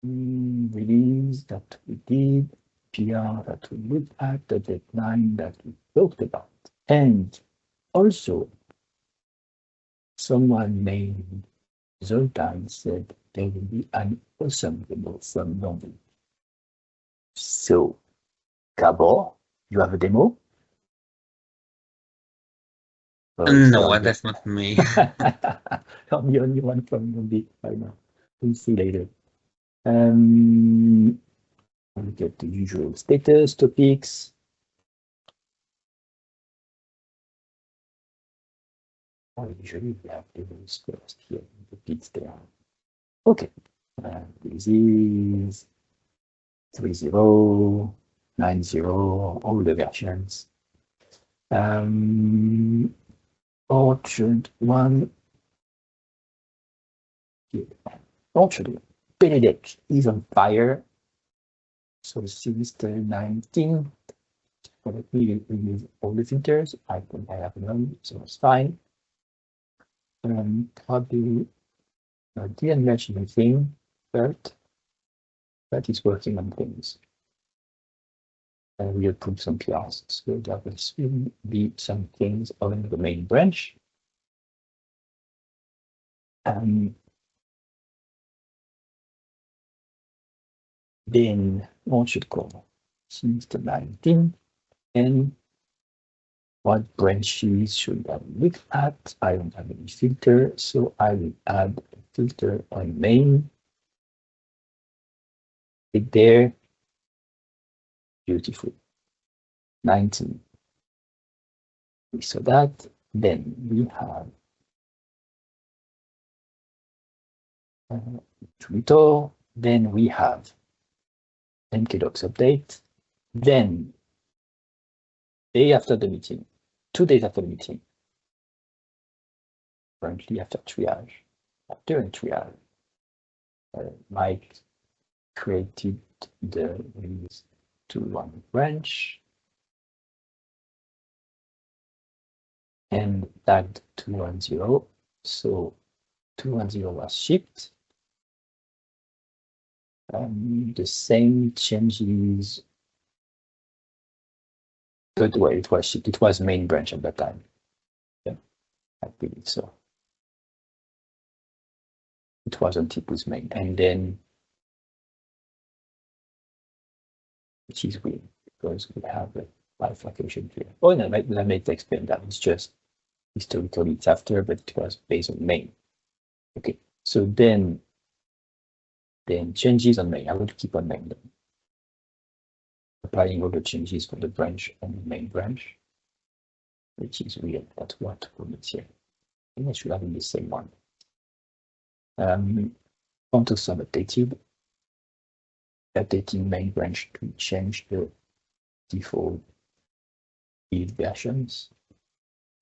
release that we did, PR that we looked at, the deadline that we talked about. And also, someone named Zoltan said there will be an awesome demo from London. So, Gabor, you have a demo? No, that's not me. I'm the only one from London right now. We'll see later. We get the usual status topics. Usually we have those first here, the bits there. Okay, this is 3.0, 9.0, all the versions. Orchard 1. Orchard Benedict is on fire. So since the 19th, we remove all the filters. I think I have none, so it's fine. Probably didn't mention anything, but it's working on things. And we'll put some PRs. So there will soon be some things on the main branch. Then OrchardCore since the 19th, and what branches should I look at? I don't have any filter, so I will add a filter on main. Click there. Beautiful. 19. We saw that. Then we have Twitter. Then we have mkdocs update. Then day after the meeting, 2 days after the meeting, currently after triage, during triage, Mike created the release to one branch and tagged 210. So 210 was shipped. The same changes, but well, it was shipped. It was main branch at that time. Yeah, I believe so. It wasn't Tipu's main, and then which is weird because we have a bifurcation here. Oh no, let me explain that. It's just historically it's after, but it was based on main. Okay, so then changes on main. I will keep on main. Applying all the changes for the branch on the main branch, which is weird. That's what commits here. I think I should have the same one. Contours are updated. Updating main branch to change the default build versions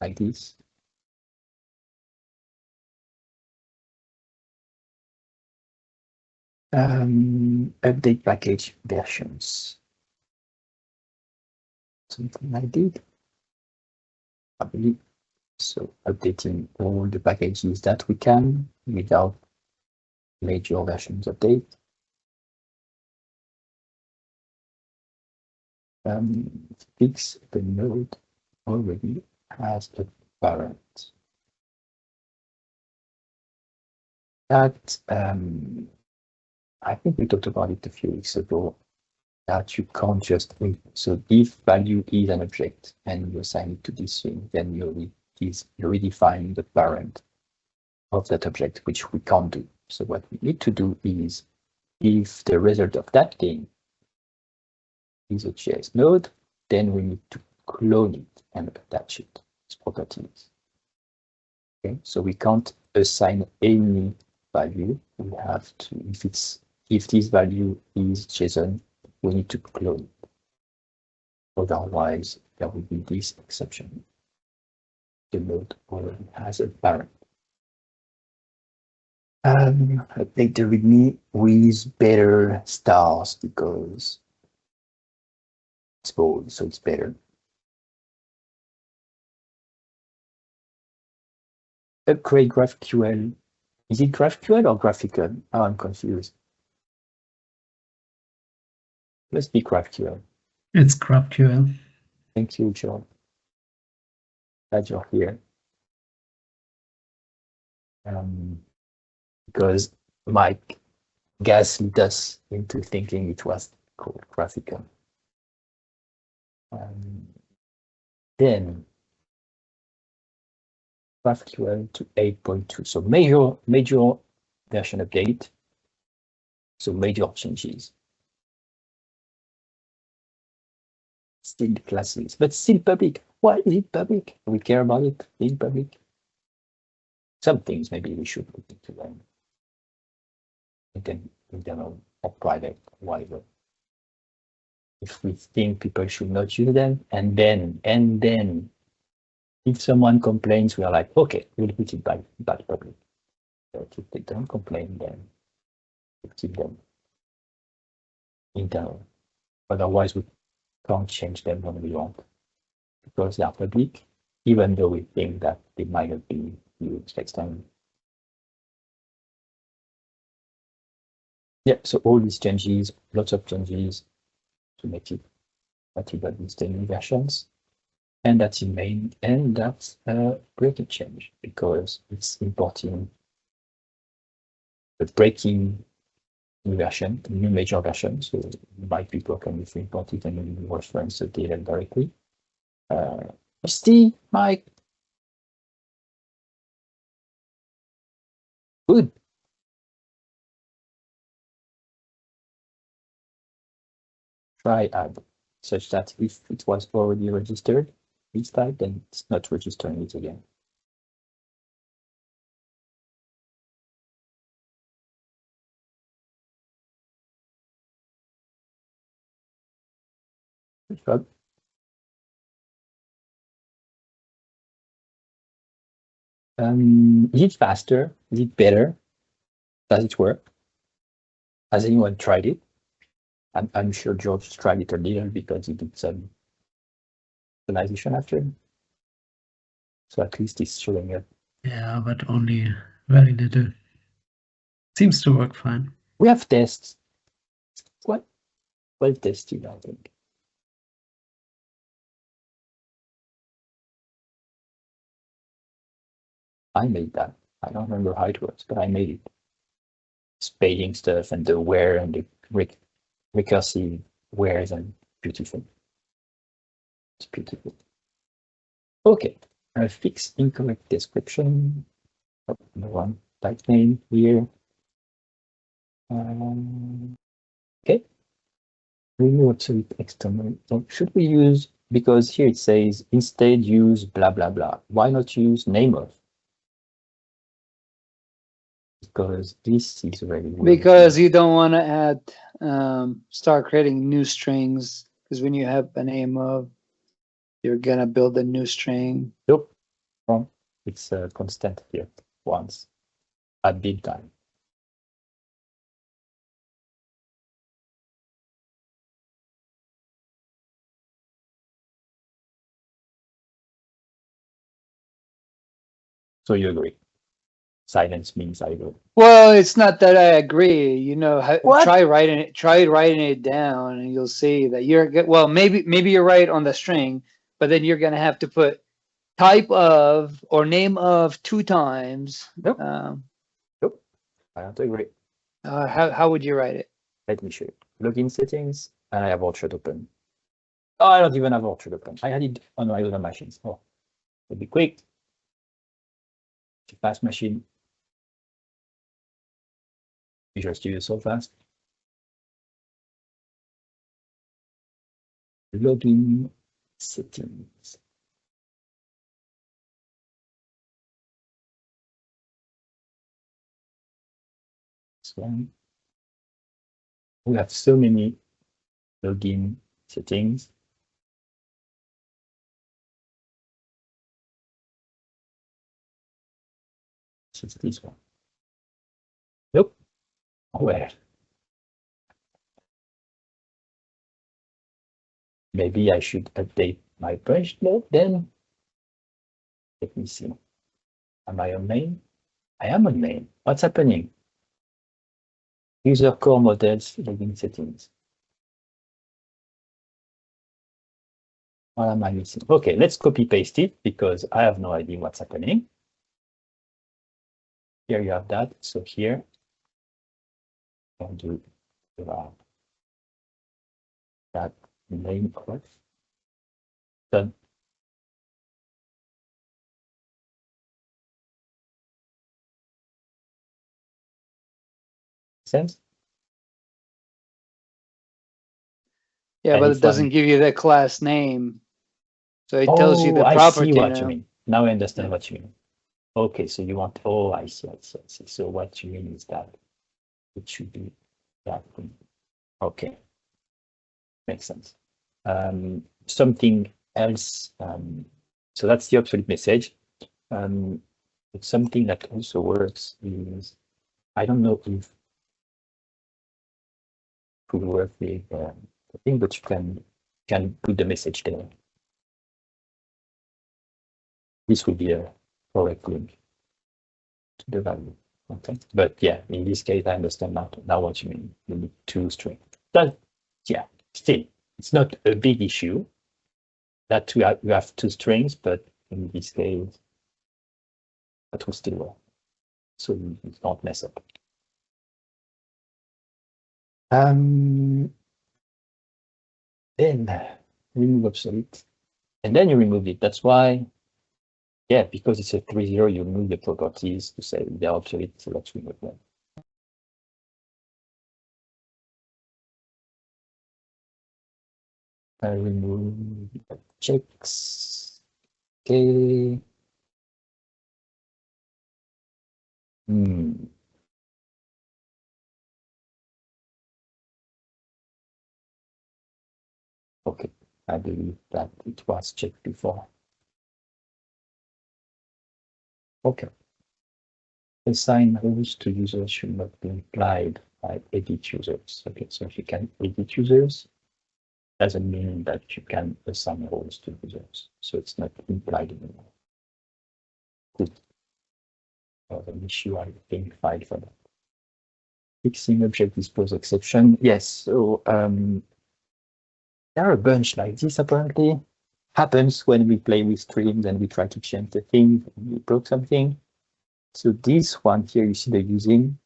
like this. Update package versions. Something like that. I believe. So updating all the packages that we can without major versions update. Fix the node already has a parent. That I think we talked about it a few weeks ago, that you can't just so if value is an object and you assign it to this thing, then you redefine the parent of that object, which we can't do. So what we need to do is, if the result of that thing is a JsonNode, then we need to clone it and attach it its properties. Okay, so we can't assign any value. We have to, if this value is JSON, we need to clone it. Otherwise, there will be this exception. The node already has a parent. Update the README with better stars because it's bold, so it's better. Upgrade GraphQL. Is it GraphQL or graphical? Oh, I'm confused. Must be GraphQL. It's GraphQL. Thank you, John. Glad you're here. Because Mike gaslit us into thinking it was called graphical. Then GraphQL to 8.2. So major version update. So major changes. Still classes, but still public. Why is it public? We care about it being public. Some things maybe we should look into them. Internal or private, whatever. If we think people should not use them, and then if someone complains, we are like, okay, we'll put it back public. But if they don't complain, then we'll keep them internal. Otherwise, we can't change them when we want, because they are public, even though we think that they might not be used next time. Yeah, so all these changes, lots of changes to make it compatible with the new versions. And that's in main, and that's a breaking change because it's importing the breaking new version, the new major version. So it might be broken if we import it and then we reference the data directly. Steve, Mike. Good. Try add, such that if it was already registered this time, then it's not registering it again. Good job. Is it faster? Is it better? Does it work? Has anyone tried it? I'm sure George tried it a little because he did some localization after. So at least it's showing it. Yeah, but only very little. Seems to work fine. We have tests. What? Well tested, I think. I made that. I don't remember how it works, but I made it. Spading stuff and the where and the recursive wheres and beautiful. It's beautiful. Okay, fix incorrect description. Oh, no one type name here. Okay. Remove obsolete external. So should we use, because here it says instead use blah blah blah. Why not use name of? Because this is very weird. Because you don't want to add start creating new strings, because when you have a name of, you're gonna build a new string. Nope. Wrong. It's a constant here once at big time. So you agree? Silence means I agree. Well, it's not that I agree. You know, What? try writing it down, and you'll see that you're well. Maybe you're right on the string, but then you're gonna have to put type of or name of 2 times. Nope. Nope. I don't agree. How would you write it? Let me show you. Login settings, and I have Orchard open. Oh, I don't even have Orchard open. I had it on my other machines. Oh, it'll be quick. It's a fast machine. Visual Studio so fast. Login settings. This one. We have so many login settings. So it's this one. Nope. Where? Maybe I should update my branch node then. Let me see. Am I on main? I am on main. What's happening? User core models login settings. What am I missing? Okay, let's copy paste it because I have no idea what's happening. Here you have that. So here, I'll do that name of done. Sense? Yeah, And but if it doesn't one- give you the class name. So it tells you the I property see what you name. mean. Now I understand Yeah. what you mean. Okay, so you want, oh, I see. So what you mean is that it should be that thing. Okay, makes sense. Something else. So that's the obsolete message. But something that also works is, I don't know if it could work with the thing, but you can put the message there. This would be a correct link to the value. Okay, but yeah, in this case, I understand now what you mean. You need two strings. That, yeah, still, it's not a big issue that you have two strings, but in this case, that will still work. So you don't mess up. Then remove obsolete, and then you remove it. That's why, yeah, because it's a 3.0, you remove the properties to say they're obsolete, so let's remove them. I remove the checks. Okay. Okay, I believe that it was checked before. Okay. Assign roles to users should not be implied by edit users. Okay, so if you can edit users, doesn't mean that you can assign roles to users. So it's not implied anymore. Good. An issue I think filed for that. Fixing object dispose exception. Yes, so there are a bunch like this apparently. Happens when we play with streams and we try to change the thing, we broke something. So this one here, you see the using.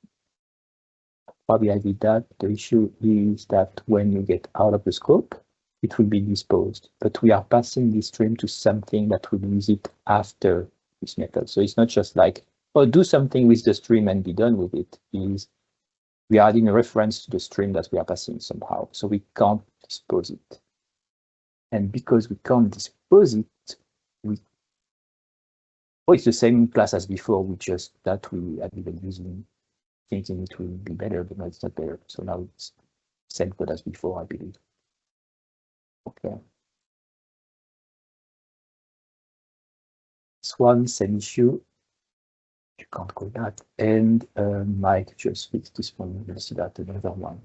Probably I did that. The issue is that when you get out of the scope, it will be disposed. But we are passing this stream to something that will use it after this method. So it's not just like, oh, do something with the stream and be done with it. We are adding a reference to the stream that we are passing somehow. So we can't dispose it. And because we can't dispose it, it's the same class as before, we just that we have been using, thinking it will be better, but no, it's not better. So now it's same code as before, I believe. Okay. This one, same issue. You can't call that. And Mike just fixed this one. We'll see that another one.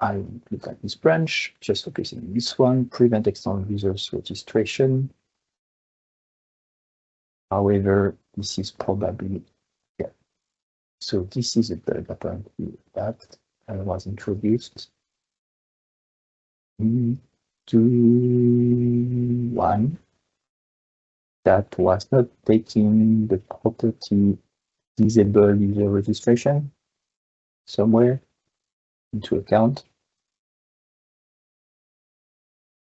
I look at this branch, just focusing on this one, prevent external users registration. However, this is probably, yeah. So this is a bug apparently that was introduced to one that was not taking the property disable user registration somewhere into account.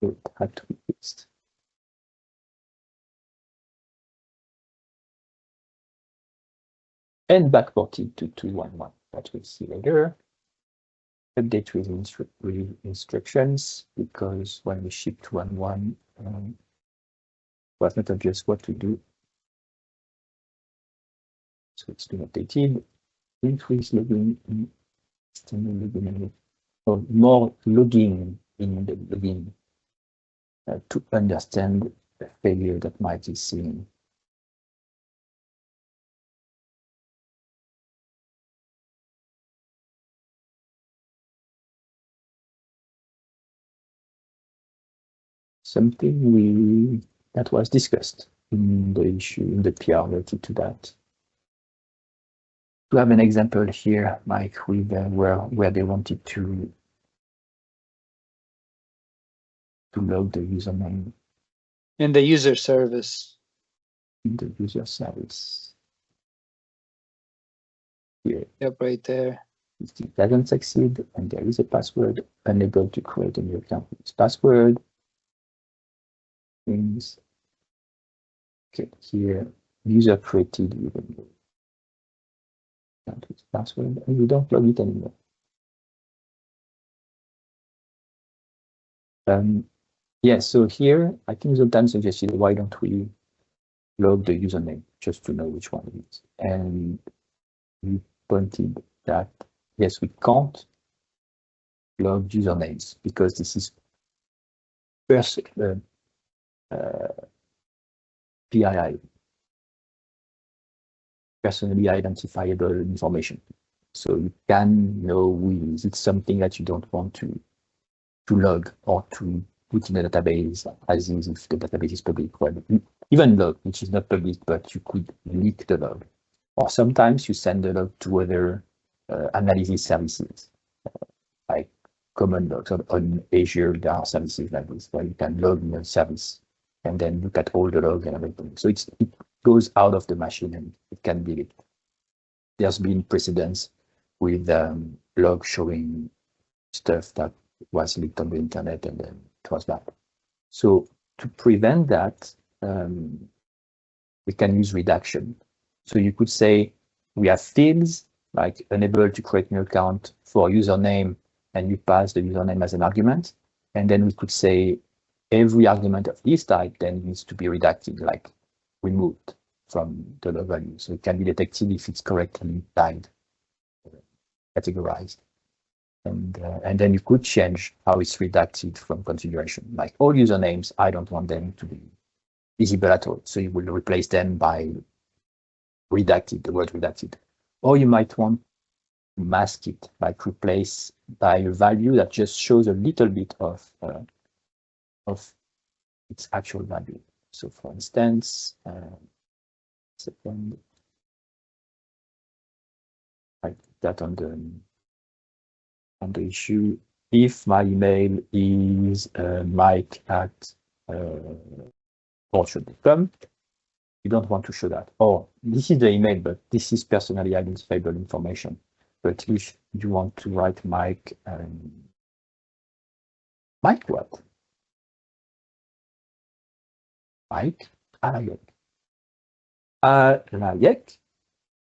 It had to be fixed. And backported to 2.1.1 that we'll see later. Update with instructions, because when we ship 2.1.1, it was not obvious what to do. So it's been updated. Increase logging in external logging, or more logging in the login to understand the failure that might be seen. Something that was discussed in the issue, in the PR related to that. To have an example here, Mike, with where they wanted to to log the username in the user service. in the user service. Here, Yep, right there. if it doesn't succeed and there is a password, unable to create a new account with this password. Things. Okay, here, user created with a new account with password, and you don't log it anymore. Yeah, so here, I think sometimes suggested, why don't we log the username just to know which one it is? And we pointed that, yes, we can't log usernames because this is PII, personally identifiable information. So you can know who it is. It's something that you don't want to log or to put in a database as is if the database is public. Well, even log, which is not public, but you could leak the log. Or sometimes you send the log to other analysis services, like common logs. On Azure, there are services like this where you can log in a service and then look at all the logs and everything. So it goes out of the machine and it can be leaked. There's been precedents with logs showing stuff that was leaked on the internet and then it was bad. So to prevent that, we can use redaction. So you could say we have fields like unable to create new account for username, and you pass the username as an argument. And then we could say every argument of this type then needs to be redacted, like removed from the log value. So it can be detected if it's correctly tagged, categorized. And then you could change how it's redacted from configuration. Like all usernames, I don't want them to be visible at all. So you will replace them by redacted, the word redacted. Or you might want to mask it, like replace by a value that just shows a little bit of its actual value. So for instance, second, I put that on the issue. If my email is mike@orchard.com, you don't want to show that. Or this is the email, but this is personally identifiable information. But if you want to write Mike, Mike what? Mike Alayek.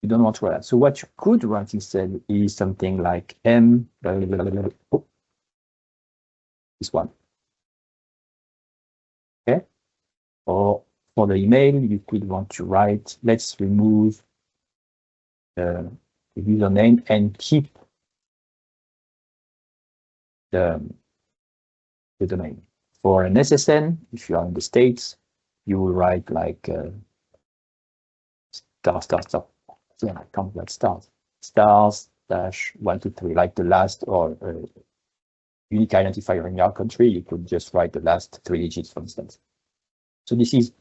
You don't want to write that. So what you could write instead is something like M, oh, this one. Okay. Or for the email, you could want to write, let's remove the username and keep the domain. For an SSN, if you are in the States, you will write like yeah, I can't write stars -123, like the last or unique identifier in your country. You could just write the last 3 digits, for instance. So this is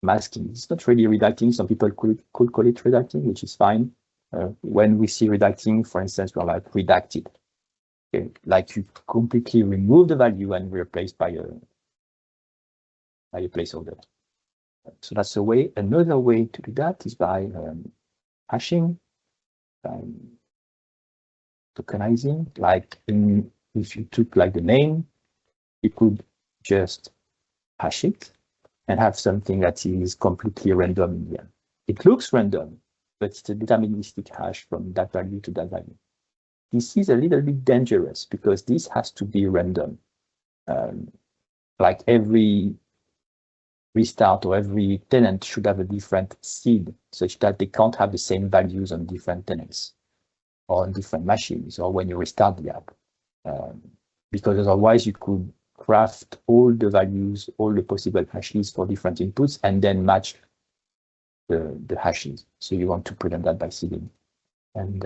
masking. It's not really redacting. Some people could call it redacting, which is fine. When we see redacting, for instance, we're like redacted. Okay, like you completely remove the value and replace by a placeholder. So that's a way. Another way to do that is by hashing, tokenizing. Like if you took like the name, you could just hash it and have something that is completely random in the end. It looks random, but it's a deterministic hash from that value to that value. This is a little bit dangerous because this has to be random. Like every restart or every tenant should have a different seed such that they can't have the same values on different tenants or on different machines or when you restart the app. Because otherwise you could craft all the values, all the possible hashes for different inputs and then match the hashes. So you want to prevent that by seeding. And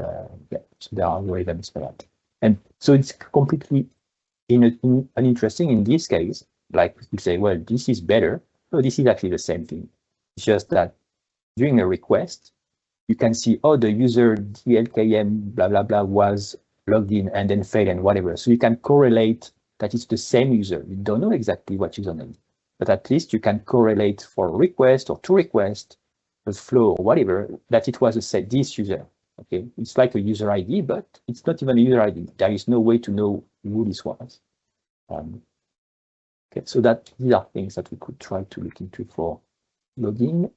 yeah, so there are algorithms for that. And so it's completely uninteresting in this case. Like we say, well, this is better. No, this is actually the same thing. It's just that during a request, you can see, oh, the user DLKM blah blah blah was logged in and then failed and whatever. So you can correlate that it's the same user. You don't know exactly what username, but at least you can correlate for a request or two requests, a flow or whatever, that it was this user. Okay, it's like a user ID, but it's not even a user ID. There is no way to know who this was. Okay, so these are things that we could try to look into for logging.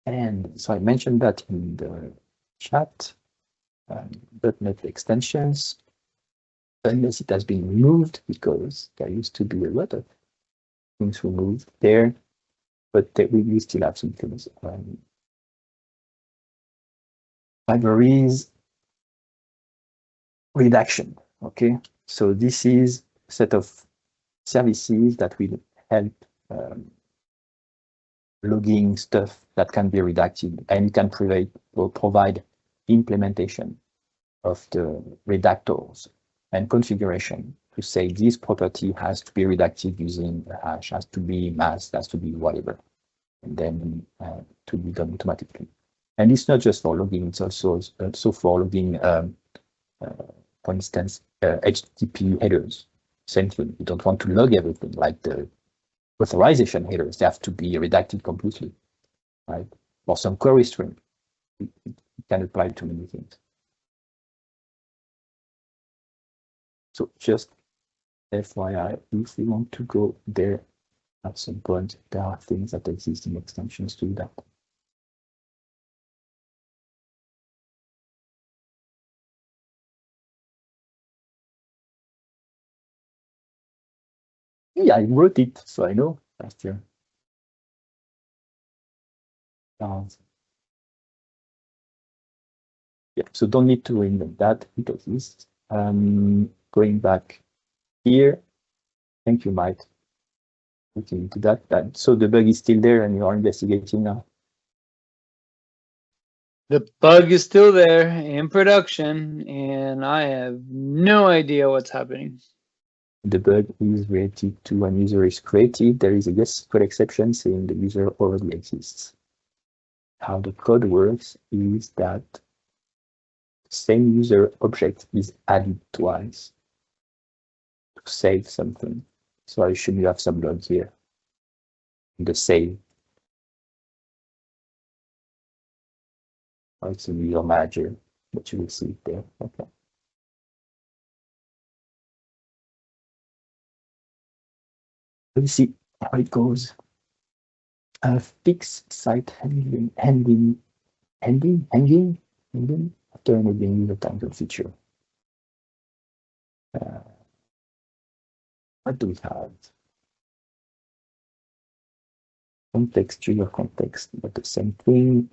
And so I mentioned that in the chat, .NET extensions, unless it has been removed, because there used to be a lot of things removed there, but we still have some things. Libraries redaction. Okay, so this is a set of services that will help logging stuff that can be redacted, and can provide implementation of the redactors and configuration to say this property has to be redacted using a hash, has to be masked, has to be whatever, and then to be done automatically. And it's not just for logging, it's also for logging, for instance, HTTP headers. Same thing, you don't want to log everything, like the authorization headers, they have to be redacted completely, right? For some query string, it can apply to many things. So just FYI, if you want to go there at some point, there are things that exist in extensions to do that. Yeah, I wrote it, so I know last year. Yeah, so don't need to reinvent that, it exists. Going back here, thank you, Mike, looking into that. So the bug is still there and you are investigating now? The bug is still there in production, and I have no idea what's happening. The bug is related to when user is created. There is a yes code exception saying the user already exists. How the code works is that the same user object is added twice to save something. So I assume you have some log here in the save. Or it's in your manager, but you will see it there. Okay. Let's see how it goes. Fix site hanging after enabling the title feature. What do we have? Context, trigger context, but the same thing.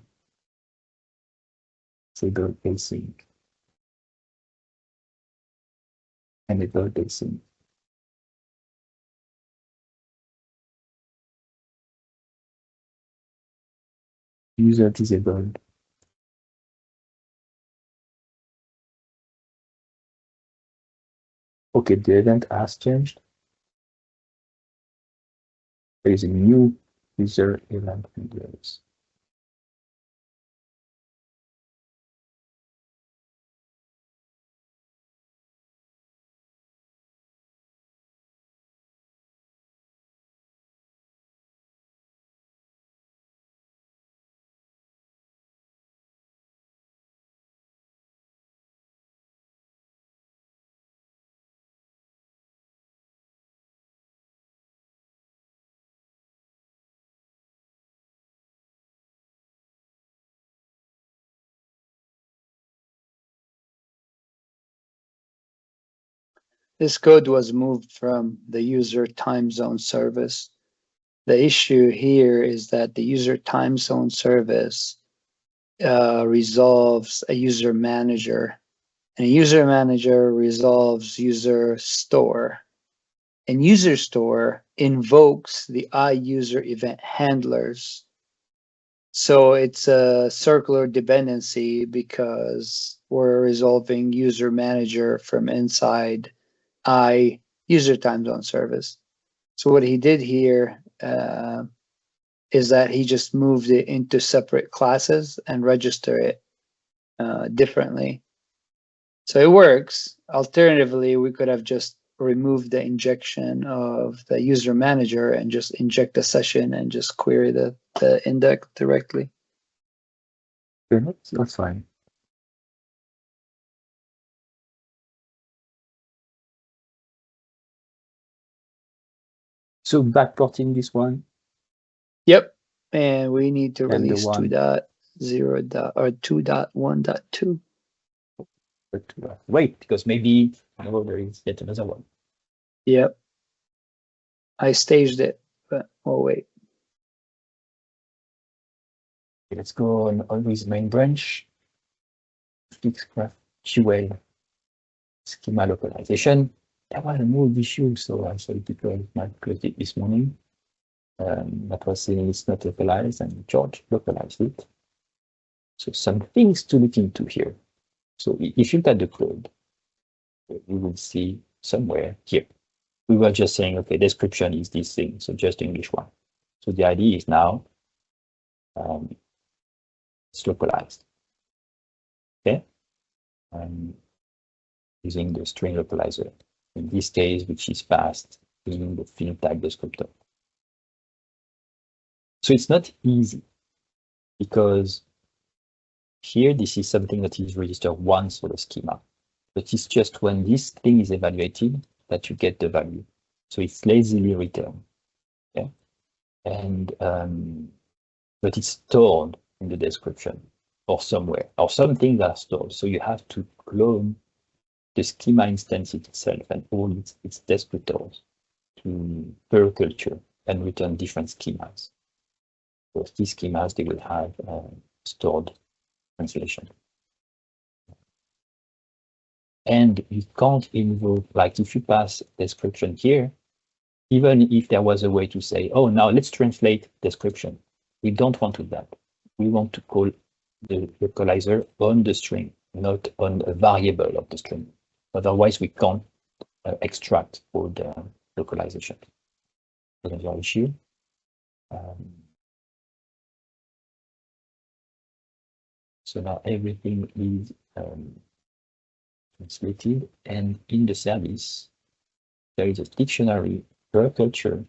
Disable async. Enable async. User disabled. Okay, the event has changed. There is a new user event handlers. This code was moved from the user time zone service. The issue here is that the user time zone service resolves a user manager, and a user manager resolves user store. And user store invokes the iUser event handlers. So it's a circular dependency because we're resolving user manager from inside user time zone service. So what he did here is that he just moved it into separate classes and register it differently. So it works. Alternatively, we could have just remove the injection of the user manager and just inject a session and just query the index directly. That's fine. So backporting this one. Yep. And we need to And the release one- 2.0 or 2.1.2. But wait, because maybe there is yet another one. Yep. I staged it, but oh wait. Okay, let's go on with main branch. Fix GraphQL schema localization. That was an old issue, so I saw people might close it this morning. That was saying it's not localized, and George localized it. So some things to look into here. So if you look at the code, you will see somewhere here. We were just saying, okay, description is this thing, so just the English one. So the idea is now it's localized. Okay, using the string localizer in this case, which is passed in the field tag descriptor. So it's not easy because here this is something that is registered once for the schema, but it's just when this thing is evaluated that you get the value. So it's lazily returned. Yeah, and but it's stored in the description or somewhere, or some things are stored. So you have to clone the schema instance itself and all its descriptors to per culture and return different schemas. So these schemas, they will have stored translation. And you can't invoke, like if you pass description here, even if there was a way to say, oh, now let's translate description. We don't want to do that. We want to call the localizer on the string, not on a variable of the string. Otherwise, we can't extract all the localization. Another issue. So now everything is translated, and in the service, there is a dictionary per culture,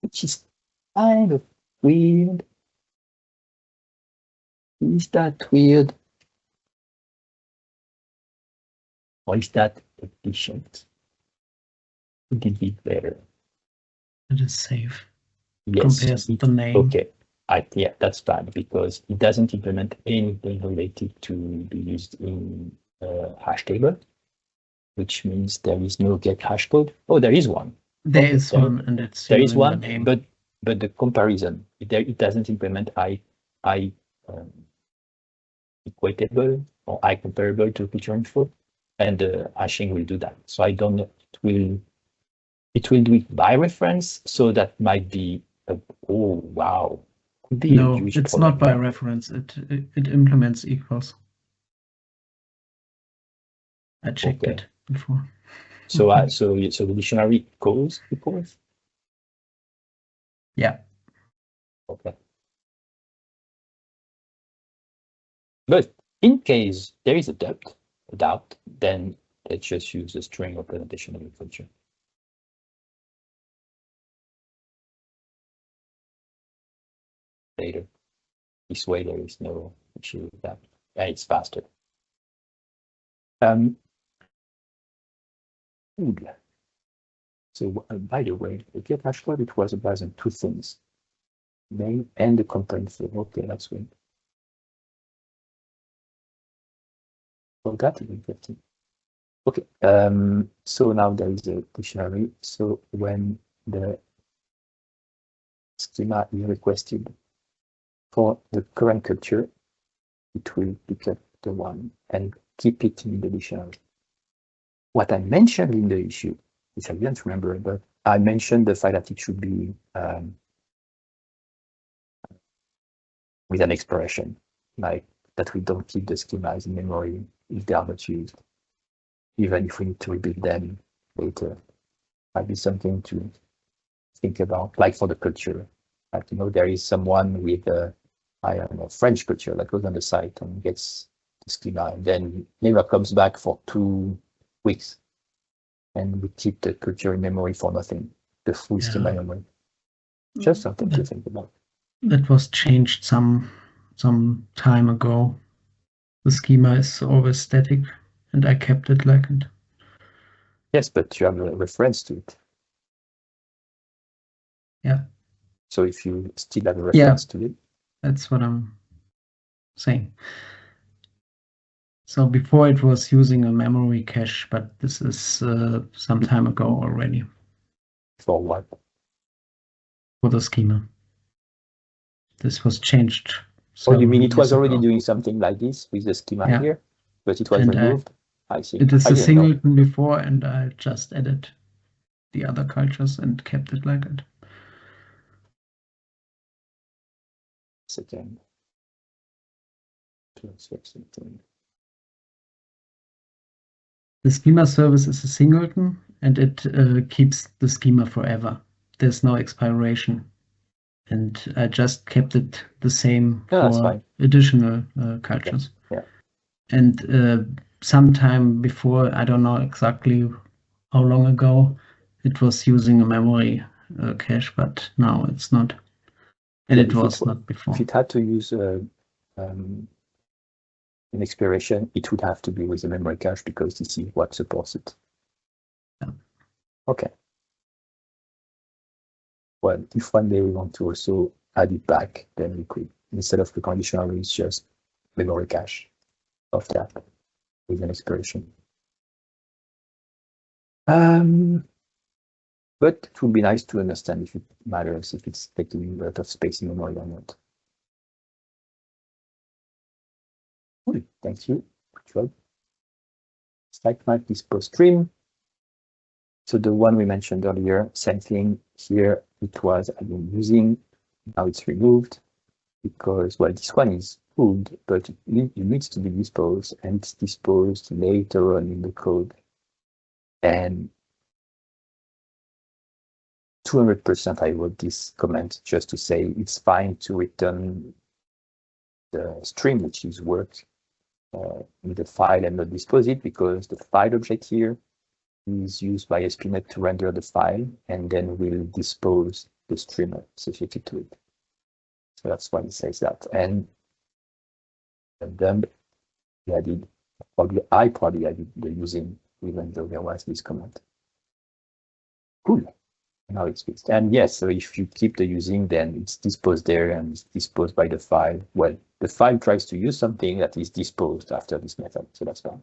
which is kind of weird. Is that weird? Or is that efficient? Would it be better? It is safe. Yes. Compares the name. Okay. Yeah, that's bad because it doesn't implement anything related to be used in hash table, which means there is no get hash code. Oh, there is one. There is one, and it's there is one, the name. but the comparison it doesn't implement I equatable or I comparable to feature info, and hashing will do that. So I don't know. It will do it by reference, so that might be oh wow. Could be No, a huge it's problem. not by reference. It implements equals. I checked it before. So so the dictionary calls equals. Yeah. Okay. But in case there is a doubt, then let's just use the string representation of the function. Later. This way there is no issue with that. And it's faster. So by the way, the get hash code, it was based on two things. Name and the content. So okay, that's good. So that is interesting. Okay, so now there is a dictionary. So when the schema is requested for the current culture, it will pick up the one and keep it in the dictionary. What I mentioned in the issue, which I didn't remember, but I mentioned the fact that it should be with an expression, like that we don't keep the schemas in memory if they are not used, even if we need to rebuild them later. Might be something to think about, like for the culture. Like, you know, there is someone with I don't know, French culture that goes on the site and gets the schema, and then never comes back for 2 weeks. And we keep the culture in memory for nothing, the full schema memory. Just something to think about. That was changed some time ago. The schema is always static, and I kept it like it. Yes, but you have a reference to it. Yeah. So if you still have a reference to it. That's what I'm saying. So before it was using a memory cache, but this is some time ago already. For what? For the schema. This was changed. Oh, you mean it was already doing something like this with the schema here, but it was removed? I see. It is a singleton before, and I just added the other cultures and kept it like it. Second. The schema service is a singleton, and it keeps the schema forever. There's no expiration. And I just kept it the same for additional cultures. Yeah. And sometime before, I don't know exactly how long ago, it was using a memory cache, but now it's not. And it was not before. If it had to use an expiration, it would have to be with a memory cache because this is what supports it. Yeah. Okay. Well, if one day we want to also add it back, then we could, instead of the conditional, use just memory cache of that with an expiration. But it would be nice to understand if it matters, if it's taking a lot of space in memory or not. Cool, thank you. Good job. Sitemap disposed stream. So the one we mentioned earlier, same thing here. It was using, now it's removed because, well, this one is pulled, but it needs to be disposed, and it's disposed later on in the code. And 200% I wrote this comment just to say it's fine to return the string, which is work, in the file and not dispose it, because the file object here is used by ASP.NET to render the file, and then we'll dispose the string associated to it. So that's why it says that. And then I probably added the using, even though there was this comment. Cool. Now it's fixed. And yes, so if you keep the using, then it's disposed there and it's disposed by the file. Well, the file tries to use something that is disposed after this method, so that's fine.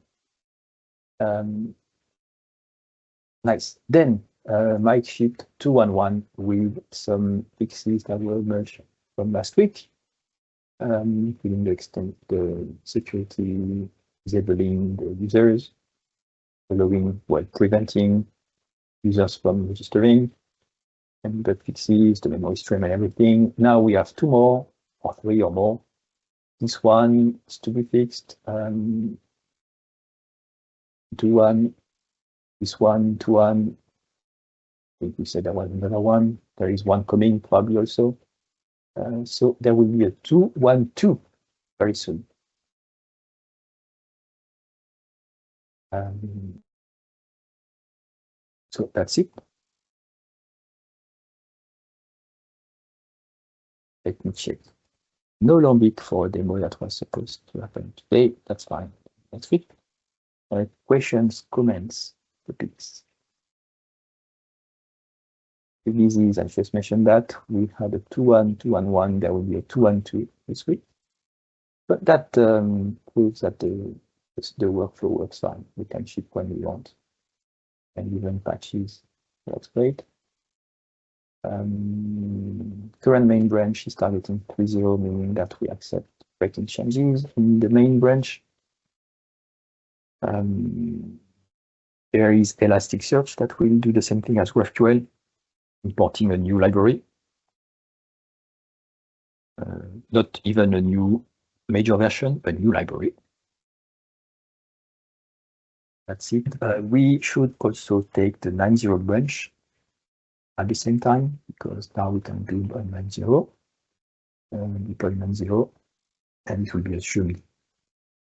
Nice. Then Mike shipped 2.1.1 with some fixes that were merged from last week, including the security, disabling the users, preventing users from registering, and the fixes, the memory stream and everything. Now we have 2 more, or 3 or more. This one is to be fixed. 2.1. This one, 2.1. I think we said there was another one. There is one coming probably also. So there will be a 2.1.2 very soon. So that's it. Let me check. No Lambic for a demo that was supposed to happen today. That's fine. That's it. Questions, comments, topics. Releases, I just mentioned that we had a 2.1, 2.1.1. There will be a 2.1.2 this week. But that proves that the workflow works fine. We can ship when we want, and even patches. That's great. Current main branch is targeting 3.0, meaning that we accept breaking changes in the main branch. There is Elasticsearch that will do the same thing as GraphQL, importing a new library. Not even a new major version, a new library. That's it. We should also take the 9.0 branch at the same time, because now we can do a 9.0, deploy 9.0, and it will be assumed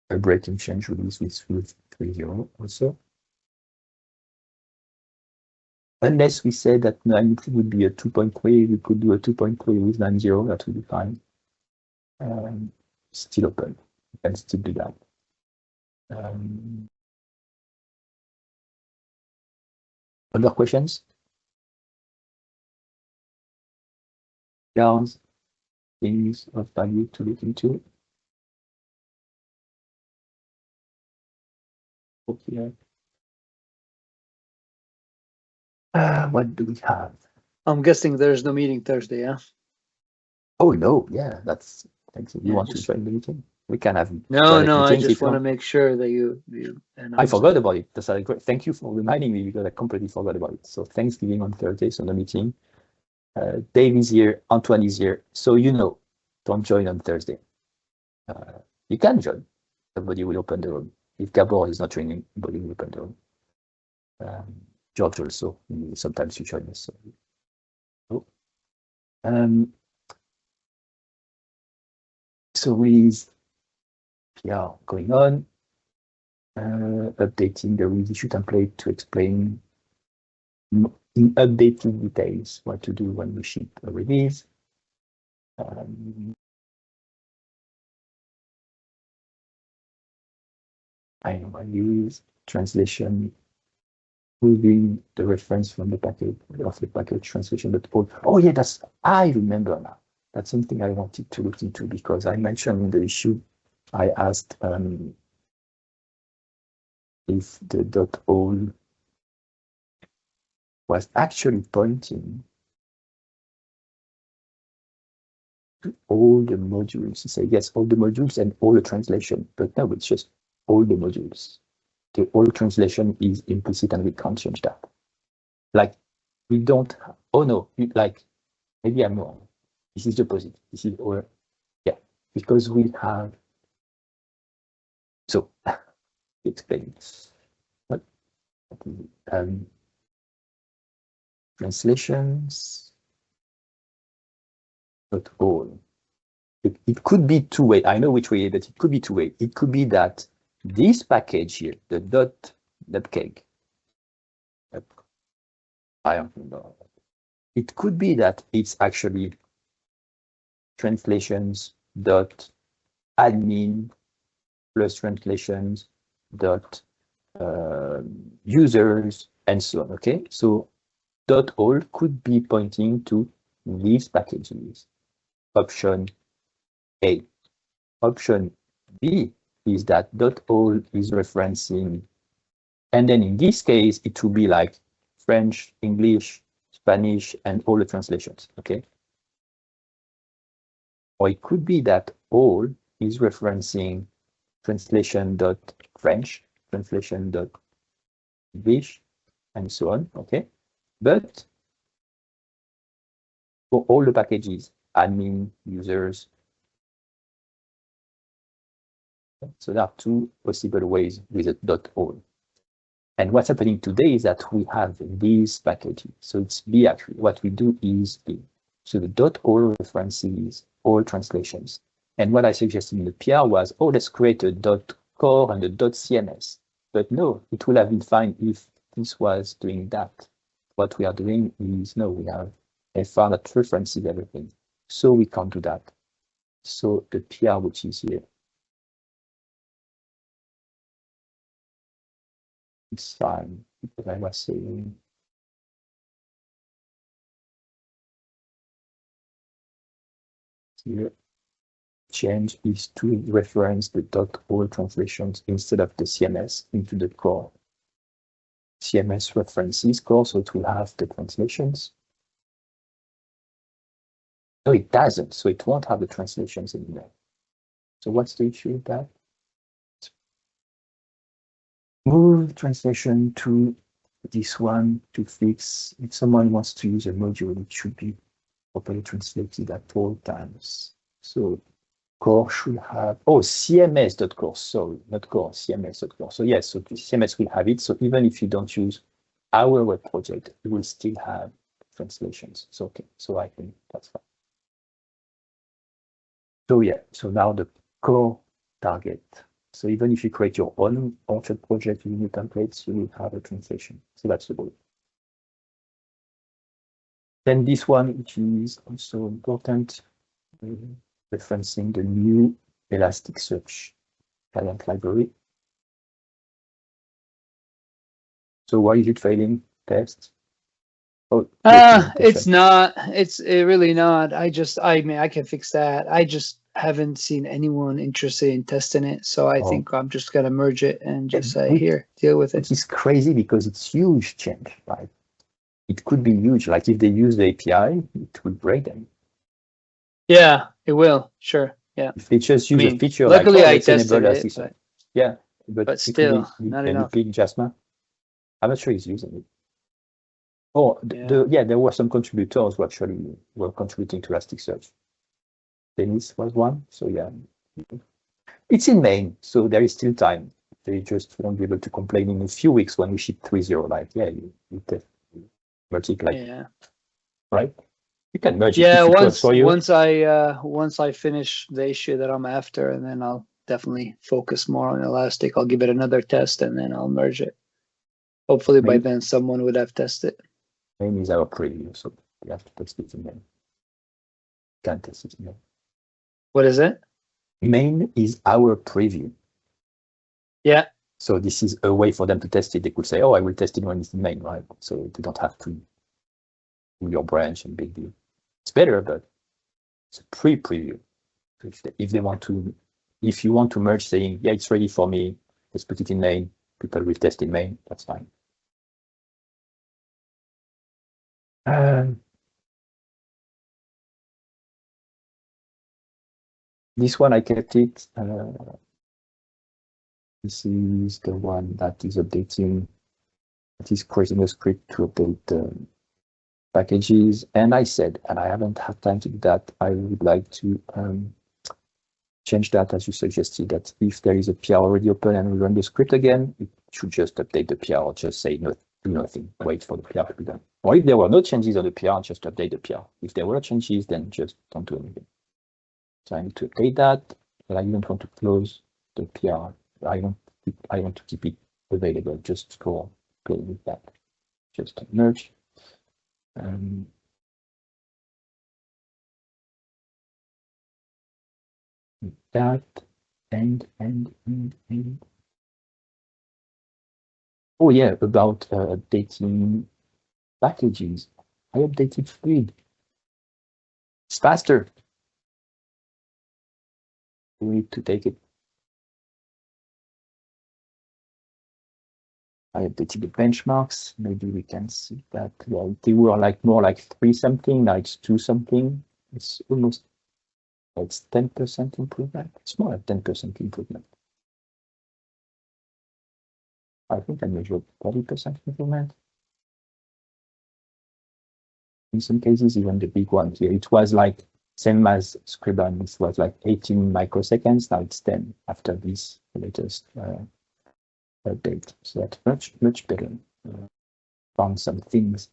a breaking change release with 3.0 also. Unless we say that 9.3 would be a 2.3, we could do a 2.3 with 9.0, that would be fine. Still open, you can still do that. Other questions? Yarns, things of value to look into. Okay. What do we have? I'm guessing there's no meeting Thursday, yeah? Oh no, yeah, that's thanks. You Yeah, want to join the meeting? We can have No, private I meetings just if you want to want. make sure that you I forgot about it. That's great. Thank you for reminding me because I completely forgot about it. So Thanksgiving on Thursday, so the meeting. Dave is here, Antoine is here. So don't join on Thursday. You can join. Somebody will open the room. If Gabor is not joining, somebody will open the room. George also, sometimes you join us. So with going on, updating the release issue template to explain in updated details what to do when we ship a release. I use translation, moving the reference from the package of the package translation.all. Oh yeah, I remember now. That's something I wanted to look into because I mentioned in the issue, I asked if the .all was actually pointing to all the modules. You say yes, all the modules and all the translation, but no, it's just all the modules. The all translation is implicit and we can't change that. Like we don't, oh no, maybe I'm wrong. This is the opposite. This is all, yeah, because we have, so explain. What translations, not all. It could be two way. I know which way, but it could be two way. It could be that this package here, the .keg, I don't know. It could be that it's actually translations dot admin plus translations dot users and so on. Okay, so .all could be pointing to these packages. Option A. Option B is that .all is referencing, and then in this case it will be like French, English, Spanish, and all the translations. Okay. Or it could be that all is referencing translation.French, translation.English, and so on, okay? But for all the packages, admin, users, so there are two possible ways with a .all. And what's happening today is that we have these packages. So it's B actually. What we do is B. So the .all references all translations. And what I suggested in the PR was, oh, let's create a .core and a .cms. But no, it would have been fine if this was doing that. What we are doing is, no, we have a file that references everything. So we can't do that. So the PR, which is here, it's fine, because I was saying, here, change is to reference the .all translations instead of the CMS into the core. CMS references core, so it will have the translations. No, it doesn't, so it won't have the translations in there. So what's the issue with that? Move translation to this one to fix. If someone wants to use a module, it should be properly translated at all times. So core should have, oh, cms.core, sorry, not core, cms.core. So yes, so CMS will have it. So even if you don't use our web project, you will still have translations. So okay, so I think that's fine. So yeah, so now the core target. So even if you create your own Orchard project using templates, you will have a translation. So that's the goal. Then this one, which is also important, referencing the new Elasticsearch client library. So why is it failing? Test? Oh, it's not. It's really not. I mean, I can fix that. I just haven't seen anyone interested in testing it. So I think I'm just gonna merge it and just say, here, deal with it. It's crazy because it's huge change, right? It could be huge. Like if they use the API, it will break them. Yeah, it will. Sure. Yeah. If they just use a feature, luckily like, I tested it, but yeah, but still not enough. Big Jasma, I'm not sure he's using it. Oh, there were some contributors who actually were contributing to Elasticsearch. Dennis was one, so yeah. It's in main, so there is still time. They just won't be able to complain in a few weeks when we ship 3.0. Like, yeah, you merge it, like, right? You can merge it. Yeah, once I finish the issue that I'm after, and then I'll definitely focus more on Elastic. I'll give it another test, and then I'll merge it. Hopefully by then someone would have tested. Main is our preview, so you have to test it in main. Can't test it in main. What is it? Main is our preview. Yeah. So this is a way for them to test it. They could say, oh, I will test it when it's in main, right? So they don't have to do your branch and big deal. It's better, but it's a pre-preview. If they want to, if you want to merge saying, yeah, it's ready for me, let's put it in main, people will test in main, that's fine. This one I kept it. This is the one that is updating, that is creating a script to update packages. And I said, and I haven't had time to do that, I would like to change that as you suggested, that if there is a PR already open and we run the script again, it should just update the PR or just say no, do nothing, wait for the PR to be done. Or if there were no changes on the PR, just update the PR. If there were changes, then just don't do anything. So I need to update that, but I don't want to close the PR. I want to keep it available. Just go play with that. Just merge. That and. Oh yeah, about updating packages. I updated Fluid. It's faster. We need to take it. I updated the benchmarks. Maybe we can see that. Yeah, they were like more like 3 something. Now it's 2 something. It's almost. It's 10% improvement. It's more like 10% improvement. I think I measured 40% improvement. In some cases, even the big one here, it was like same as Scriban. It was like 18 microseconds. Now it's 10 after this latest update. So that's much better. Found some things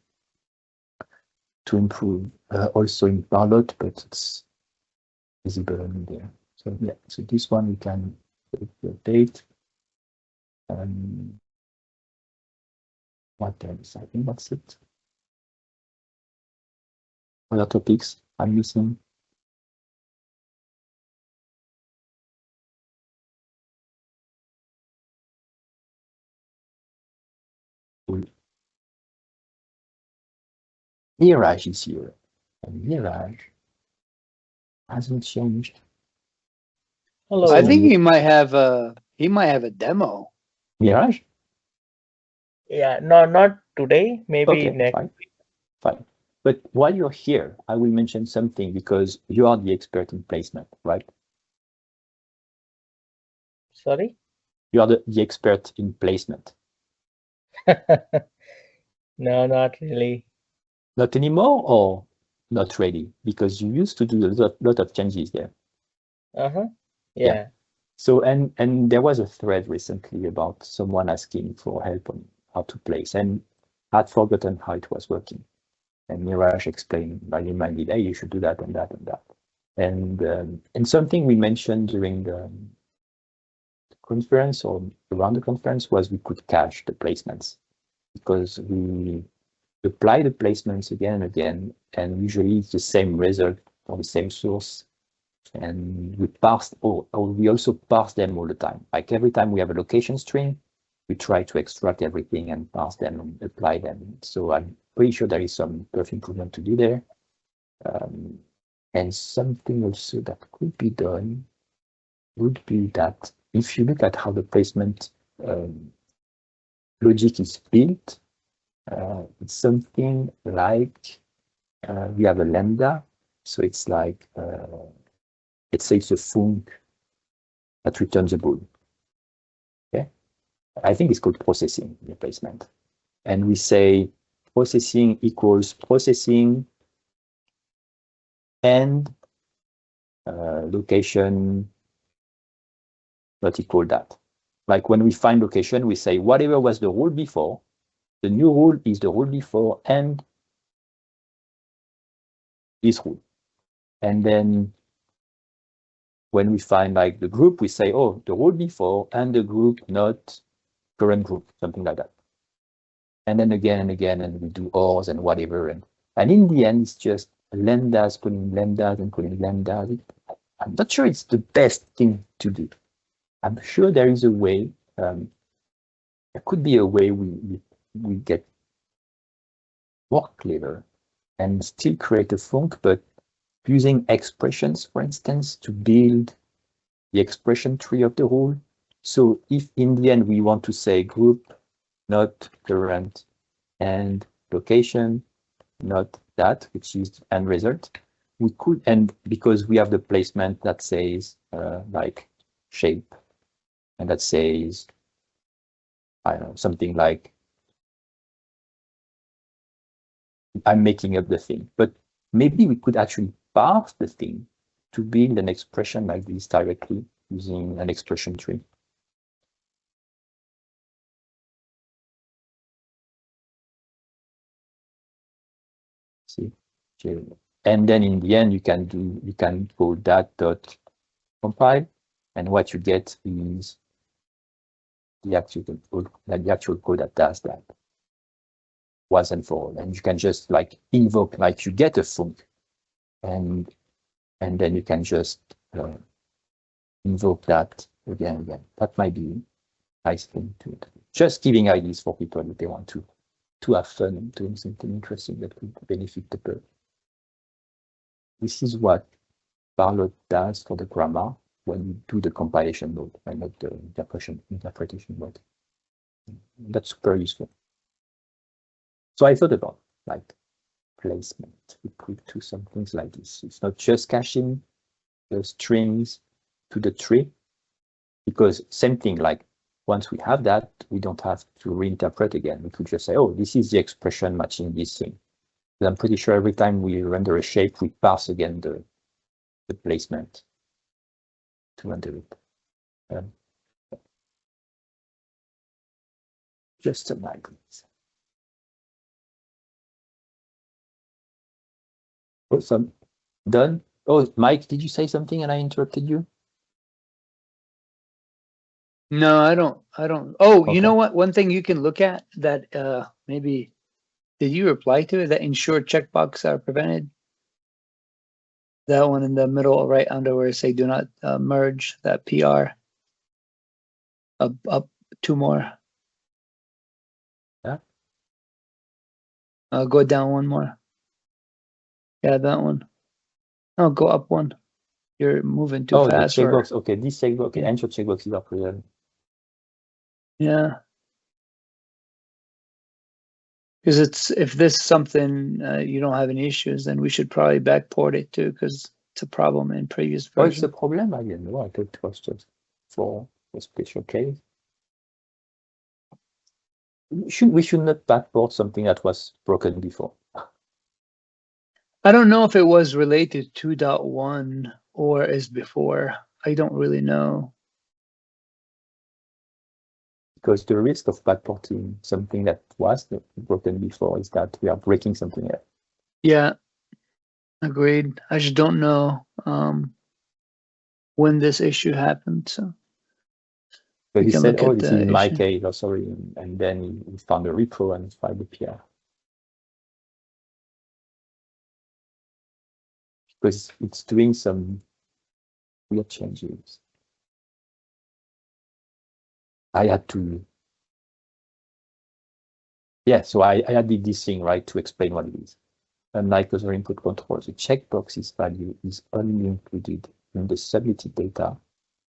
to improve also in Parlot, but it's visible in there. So yeah, so this one we can update. What else? I think that's it. Other topics I'm missing? Cool. Mirage is here, and Mirage hasn't changed. Hello. I think he might have a demo. Mirage? Yeah, no, not today. Maybe okay, next. Fine. But while you're here, I will mention something because you are the expert in placement, right? Sorry? You are the expert in placement. No, not really. Not anymore, or not really? Because you used to do a lot of changes there. Yeah. So and there was a thread recently about someone asking for help on how to place, and I'd forgotten how it was working. And Mirage explained, I reminded, hey, you should do that and that and that. And something we mentioned during the conference or around the conference was we could cache the placements because we apply the placements again and again, and usually it's the same result or the same source. And we parse, or we also parse them all the time. Like every time we have a location string, we try to extract everything and parse them and apply them. So I'm pretty sure there is some perf improvement to do there. And something also that could be done would be that if you look at how the placement logic is built, it's something like we have a lambda. So it's like, let's say it's a func that returns a bool. Okay, I think it's called processing replacement. And we say processing equals processing and location not equal that. Like when we find location, we say whatever was the rule before, the new rule is the rule before and this rule. And then when we find like the group, we say, oh, the rule before and the group not current group, something like that. And then again and again, and we do ORs and whatever. And in the end, it's just lambdas calling lambdas and calling lambdas. I'm not sure it's the best thing to do. I'm sure there is a way. There could be a way we get more clever and still create a func, but using expressions, for instance, to build the expression tree of the rule. So if in the end we want to say group, not current, and location, not that, which is end result, we could, and because we have the placement that says like shape, and that says, I don't know, something like, I'm making up the thing, but maybe we could actually parse the thing to build an expression like this directly using an expression tree. See, and then in the end, you can call that dot compile, and what you get is the actual code that does that once and for all. And you can just like invoke, like you get a func, and then you can just invoke that again and again. That might be a nice thing to do. Just giving ideas for people if they want to have fun and doing something interesting that would benefit the perf. This is what Barlow does for the grammar when you do the compilation mode and not the interpretation mode. That's super useful. So I thought about like placement. We could do some things like this. It's not just caching the strings to the tree, because same thing, like once we have that, we don't have to reinterpret again. We could just say, oh, this is the expression matching this thing. But I'm pretty sure every time we render a shape, we parse again the placement to render it. Just some ideas. Awesome. Done. Oh, Mike, did you say something and I interrupted you? No, I don't. Oh, Okay. You know what? One thing you can look at that maybe, did you reply to it? That ensure checkbox are prevented. That one in the middle, right under where it say do not merge, that PR. Up two more. Yeah. Go down one more. Yeah, that one. Oh, go up one. You're moving too fast. The checkbox. Okay, this checkbox. Okay, Yeah. ensure checkbox is uploaded. Yeah. Because if this is something you don't have any issues, then we should probably backport it too, because it's a problem in previous Oh, it's version. a problem? I didn't know. I thought it was just for a special case. We should not backport something that was broken before. I don't know if it was related to 2.1 or is before. I don't really know. Because the risk of backporting something that was broken before is that we are breaking something else. Yeah, agreed. I just don't know when this issue happened. So But We he can said, look "Oh, at this the is my issue. case." Oh, sorry, and then he found a repo and filed the PR. Because it's doing some weird changes. I had to, yeah, so I did this thing, right, to explain what it is. Unlike other input controls, the checkbox's value is only included in the submitted data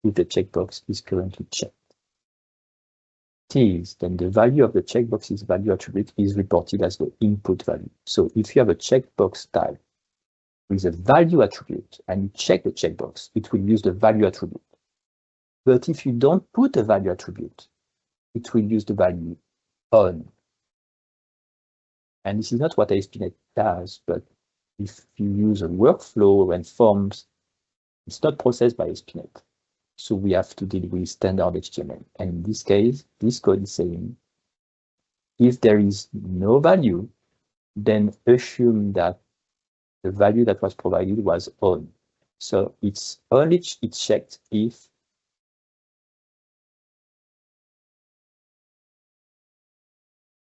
if the checkbox is currently checked. Then the value of the checkbox's value attribute is reported as the input value. So if you have a checkbox type with a value attribute and you check the checkbox, it will use the value attribute. But if you don't put a value attribute, it will use the value on. And this is not what ASP.NET does, but if you use a workflow and forms, it's not processed by ASP.NET. So we have to deal with standard HTML. And in this case, this code is saying, if there is no value, then assume that the value that was provided was on. So it's only checked if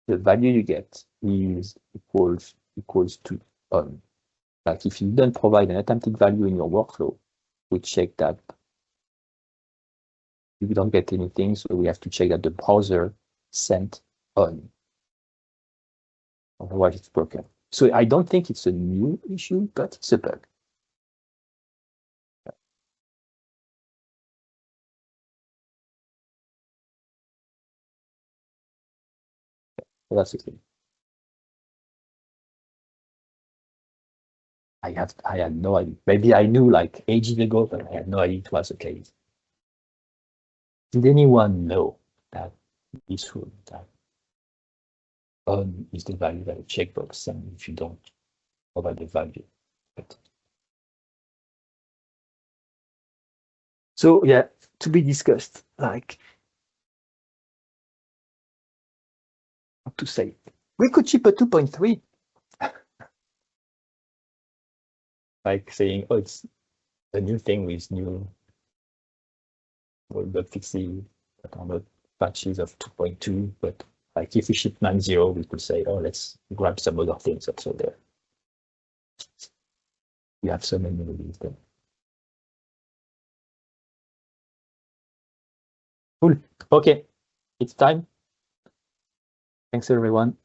the value you get is equals to on. Like if you don't provide an attempted value in your workflow, we check that you don't get anything, so we have to check that the browser sent on. Otherwise, it's broken. So I don't think it's a new issue, but it's a bug. So that's the thing. I had no idea. Maybe I knew like ages ago, but I had no idea it was the case. Did anyone know that this rule that on is the value that a checkbox, and if you don't provide the value? But so yeah, to be discussed. Like, how to say, we could ship a 2.3. Like saying, oh, it's a new thing with new bug fixing, but on the patches of 2.2. But like if we ship 9.0, we could say, oh, let's grab some other things also there. We have so many of these there. Cool. Okay, it's time. Thanks everyone.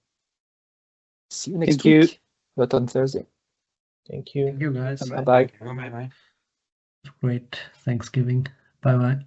See you next week. But on Thursday. Thank you. Thank you, guys. Bye-bye. Bye. Bye bye. Great Thanksgiving. Bye bye.